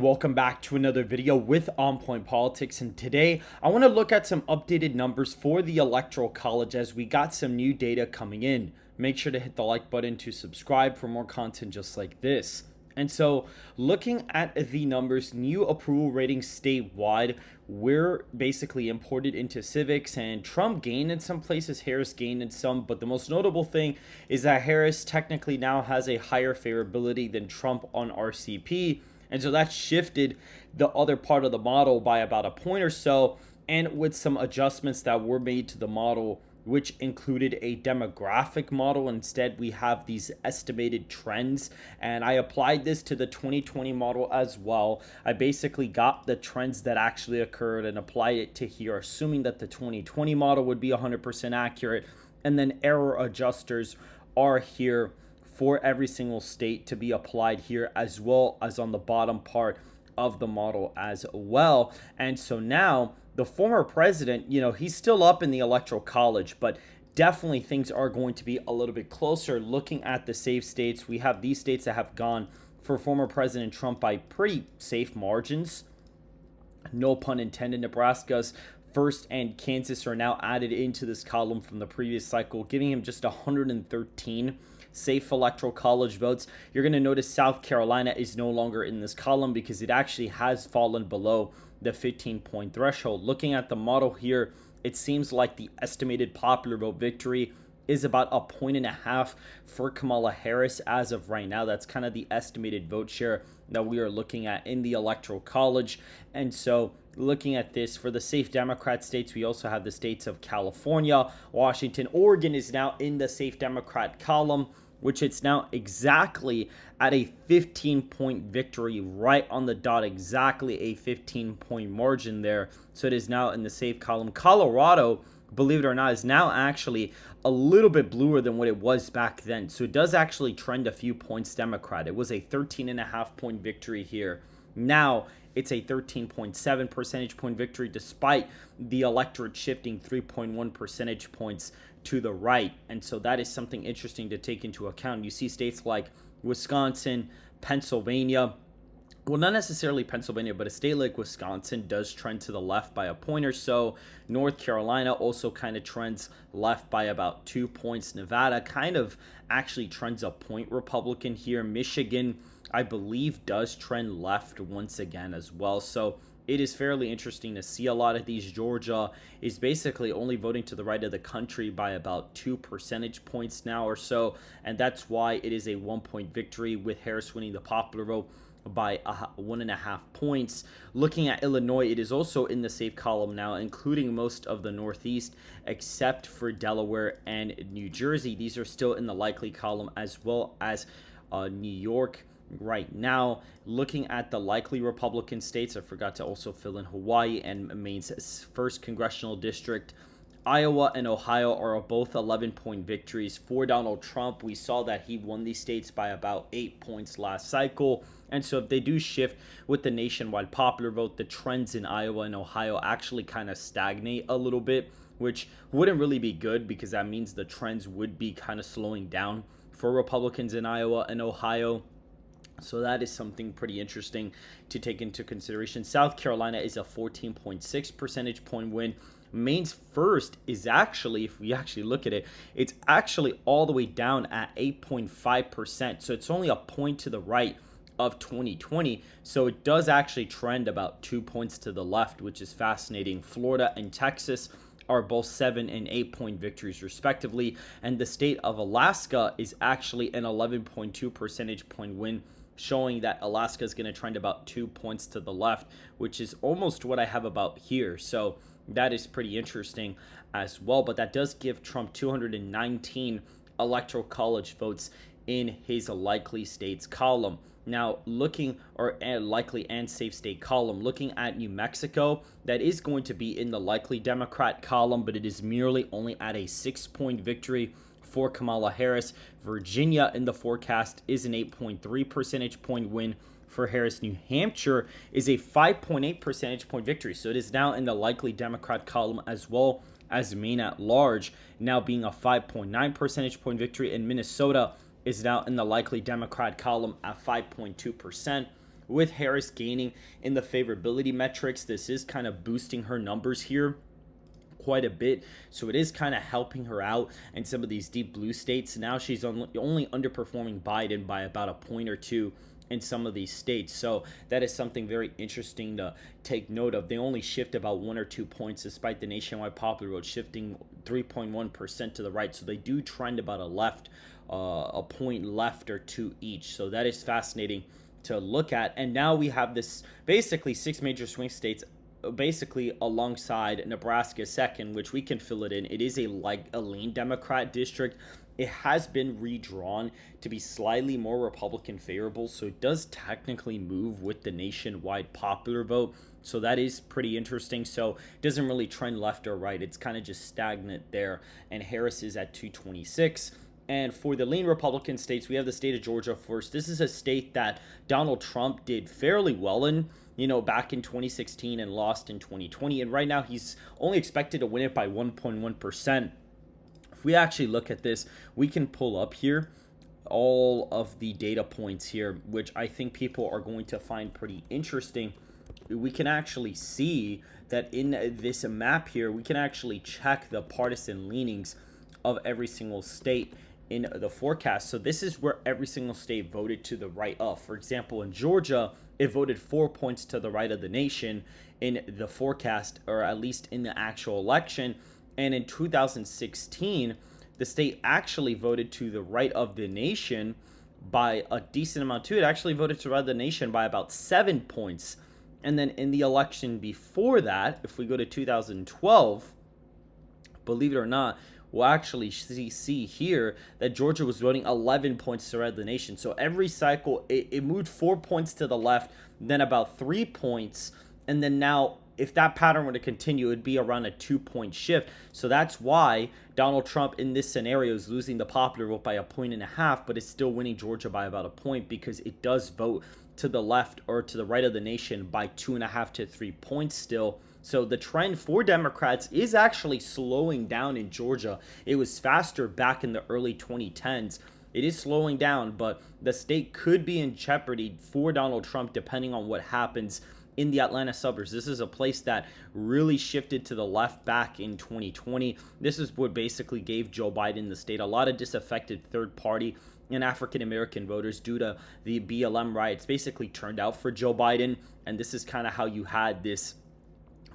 Welcome back to another video with On Point Politics, and today I want to look at some updated numbers for the Electoral College as we got some new data coming in. Make sure to hit the like button to subscribe for more content just like this. And so looking at the numbers, new approval ratings statewide were basically imported into civics, and Trump gained in some places, Harris gained in some, but the most notable thing is that Harris technically now has a higher favorability than Trump on RCP. And so that shifted the other part of the model by about a point or so, and with some adjustments that were made to the model, which included a demographic model. Instead, we have these estimated trends, and I applied this to the 2020 model as well. I basically got the trends that actually occurred and applied it to here, assuming that the 2020 model would be 100% accurate, and then error adjusters are here for every single state to be applied here, as well as on the bottom part of the model as well. And so now the former president, he's still up in the Electoral College, but definitely things are going to be a little bit closer. Looking at the safe states, we have these states that have gone for former President Trump by pretty safe margins. No pun intended. Nebraska's first and Kansas are now added into this column from the previous cycle, giving him just 113 safe Electoral College votes. You're going to notice South Carolina is no longer in this column because it actually has fallen below the 15-point threshold. Looking at the model here, it seems like the estimated popular vote victory is about 1.5 for Kamala Harris as of right now. That's kind of the estimated vote share that we are looking at in the Electoral College. And so looking at this for the safe Democrat states, we also have the states of California, Washington, Oregon is now in the safe Democrat column, which it's now exactly at a 15-point victory, right on the dot, exactly a 15-point margin there. So it is now in the safe column. Colorado, believe it or not, is now actually a little bit bluer than what it was back then. So it does actually trend a few points Democrat. It was a 13.5-point victory here. Now it's a 13.7 percentage point victory, despite the electorate shifting 3.1 percentage points to the right. And so that is something interesting to take into account. You see states like Wisconsin, Pennsylvania. Well, not necessarily Pennsylvania, but a state like Wisconsin does trend to the left by a point or so. North Carolina also kind of trends left by about 2 points. Nevada kind of actually trends a point Republican here. Michigan, I believe, does trend left once again as well. So it is fairly interesting to see a lot of these. Georgia is basically only voting to the right of the country by about 2 percentage points now or so. And that's why it is a 1-point victory, with Harris winning the popular vote by 1.5 points. Looking at Illinois, it is also in the safe column now, including most of the Northeast, except for Delaware and New Jersey. These are still in the likely column, as well as New York. Right now, looking at the likely Republican states, I forgot to also fill in Hawaii and Maine's first congressional district. Iowa and Ohio are both 11-point victories for Donald Trump. We saw that he won these states by about 8 points last cycle. And so if they do shift with the nationwide popular vote, the trends in Iowa and Ohio actually kind of stagnate a little bit, which wouldn't really be good, because that means the trends would be kind of slowing down for Republicans in Iowa and Ohio. So that is something pretty interesting to take into consideration. South Carolina is a 14.6 percentage point win. Maine's first is actually, if we actually look at it, it's actually all the way down at 8.5%. So it's only a point to the right of 2020. So it does actually trend about 2 points to the left, which is fascinating. Florida and Texas are both 7 and 8 point victories respectively. And the state of Alaska is actually an 11.2 percentage point win, showing that Alaska is going to trend about 2 points to the left, which is almost what I have about here. So that is pretty interesting as well. But that does give Trump 219 Electoral College votes in his likely states column. Now, looking, or likely and safe state column, looking at New Mexico, that is going to be in the likely Democrat column, but it is merely only at a 6-point victory for Kamala Harris. Virginia in the forecast is an 8.3 percentage point win for Harris. New Hampshire is a 5.8 percentage point victory. So it is now in the likely Democrat column, as well as Maine at large, now being a 5.9 percentage point victory. And Minnesota is now in the likely Democrat column at 5.2%. with Harris gaining in the favorability metrics, this is kind of boosting her numbers here quite a bit, so it is kind of helping her out in some of these deep blue states. Now she's only underperforming Biden by about a point or two in some of these states, so that is something very interesting to take note of. They only shift about 1 or 2 points despite the nationwide popular vote shifting 3.1% to the right, so they do trend about a point left or two each, so that is fascinating to look at. And now we have this basically 6 major swing states basically alongside Nebraska second, which we can fill it in. It is a lean Democrat district. It has been redrawn to be slightly more Republican favorable, so it does technically move with the nationwide popular vote, so that is pretty interesting. So it doesn't really trend left or right, it's kind of just stagnant there, and Harris is at 226. And for the lean Republican states, we have the state of Georgia first. This is a state that Donald Trump did fairly well in, back in 2016 and lost in 2020. And right now he's only expected to win it by 1.1%. If we actually look at this, we can pull up here all of the data points here, which I think people are going to find pretty interesting. We can actually see that in this map here, we can actually check the partisan leanings of every single state in the forecast. So this is where every single state voted to the right of. For example, in Georgia, it voted 4 points to the right of the nation in the forecast, or at least in the actual election. And in 2016, the state actually voted to the right of the nation by a decent amount too. It actually voted to the right of the nation by about 7 points. And then in the election before that, if we go to 2012, believe it or not, we'll actually see here that Georgia was voting 11 points to the right of the nation. So every cycle, it moved 4 points to the left, then about 3 points. And then now, if that pattern were to continue, it would be around a 2-point shift. So that's why Donald Trump in this scenario is losing the popular vote by 1.5 points, but is still winning Georgia by about a point, because it does vote to the left or to the right of the nation by 2.5 to 3 points still. So the trend for Democrats is actually slowing down in Georgia. It was faster back in the early 2010s. It is slowing down, but the state could be in jeopardy for Donald Trump depending on what happens in the Atlanta suburbs. This is a place that really shifted to the left back in 2020. This is what basically gave Joe Biden the state. A lot of disaffected third party and African-American voters due to the BLM riots basically turned out for Joe Biden. And this is kind of how you had this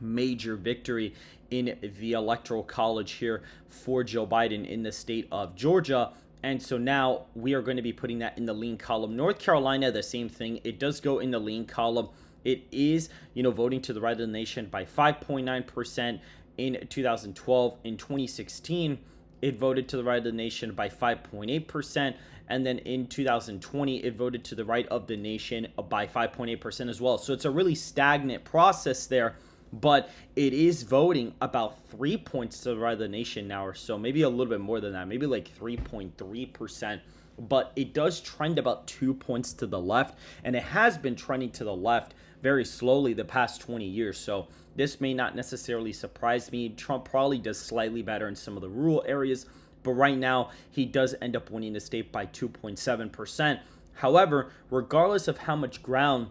major victory in the Electoral College here for Joe Biden in the state of Georgia. And so now we are going to be putting that in the lean column. North Carolina, the same thing. It does go in the lean column. It is, voting to the right of the nation by 5.9% in 2012. In 2016, it voted to the right of the nation by 5.8%. And then in 2020, it voted to the right of the nation by 5.8% as well. So it's a really stagnant process there, but it is voting about 3 points to the right of the nation now or so, maybe a little bit more than that, maybe like 3.3%. But it does trend about 2 points to the left, and it has been trending to the left very slowly the past 20 years. So this may not necessarily surprise me. Trump probably does slightly better in some of the rural areas, but right now he does end up winning the state by 2.7%. However, regardless of how much ground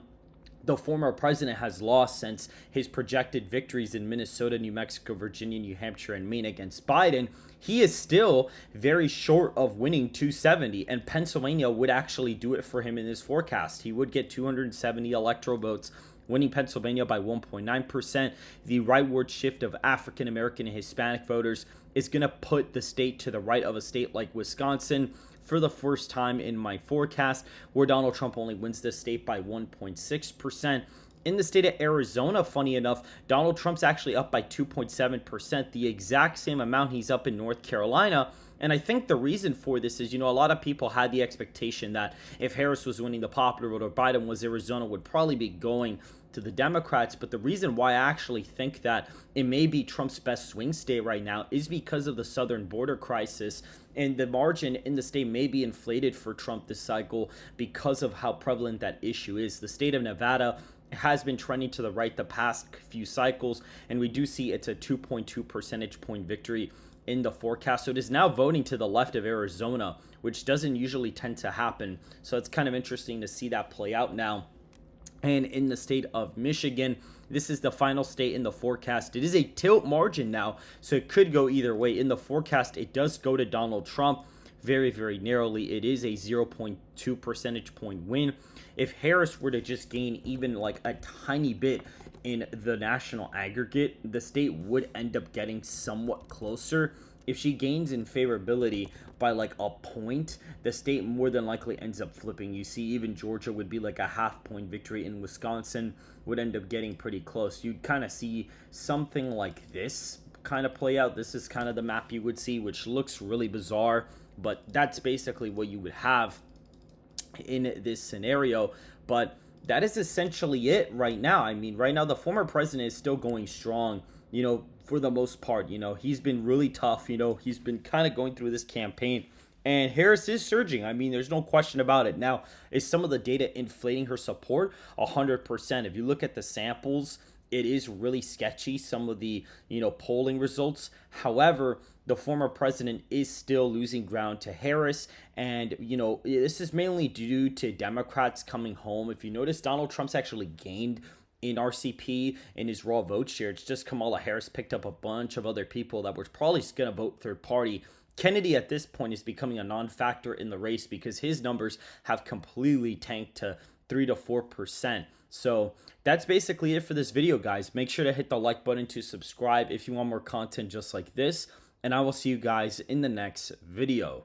the former president has lost since his projected victories in Minnesota, New Mexico, Virginia, New Hampshire, and Maine against Biden, he is still very short of winning 270, and Pennsylvania would actually do it for him in his forecast. He would get 270 electoral votes, winning Pennsylvania by 1.9%. The rightward shift of African American and Hispanic voters is going to put the state to the right of a state like Wisconsin for the first time in my forecast, where Donald Trump only wins this state by 1.6%. In the state of Arizona, funny enough, Donald Trump's actually up by 2.7%, the exact same amount he's up in North Carolina. And I think the reason for this is, a lot of people had the expectation that if Harris was winning the popular vote or Biden was, Arizona would probably be going to the Democrats. But the reason why I actually think that it may be Trump's best swing state right now is because of the southern border crisis, and the margin in the state may be inflated for Trump this cycle because of how prevalent that issue is. The state of Nevada has been trending to the right the past few cycles, and we do see it's a 2.2 percentage point victory in the forecast. So it is now voting to the left of Arizona, which doesn't usually tend to happen. So it's kind of interesting to see that play out now. And in the state of Michigan, this is the final state in the forecast. It is a tilt margin now, so it could go either way. In the forecast, it does go to Donald Trump very, very narrowly. It is a 0.2 percentage point win. If Harris were to just gain even like a tiny bit in the national aggregate, the state would end up getting somewhat closer. If she gains in favorability by like a point, the state more than likely ends up flipping. You see, even Georgia would be like a half-point victory, and Wisconsin would end up getting pretty close. You'd kind of see something like this kind of play out. This is kind of the map you would see, which looks really bizarre, but that's basically what you would have in this scenario. But that is essentially it right now. I mean, right now, the former president is still going strong, for the most part. He's been really tough. He's been kind of going through this campaign. And Harris is surging. I mean, there's no question about it. Now, is some of the data inflating her support? 100%. If you look at the samples, it is really sketchy, some of the, polling results. However, the former president is still losing ground to Harris. And, this is mainly due to Democrats coming home. If you notice, Donald Trump's actually gained in RCP in his raw vote share. It's just Kamala Harris picked up a bunch of other people that were probably going to vote third party. Kennedy at this point is becoming a non-factor in the race because his numbers have completely tanked to 3 to 4%. So that's basically it for this video, guys. Make sure to hit the like button to subscribe if you want more content just like this. And I will see you guys in the next video.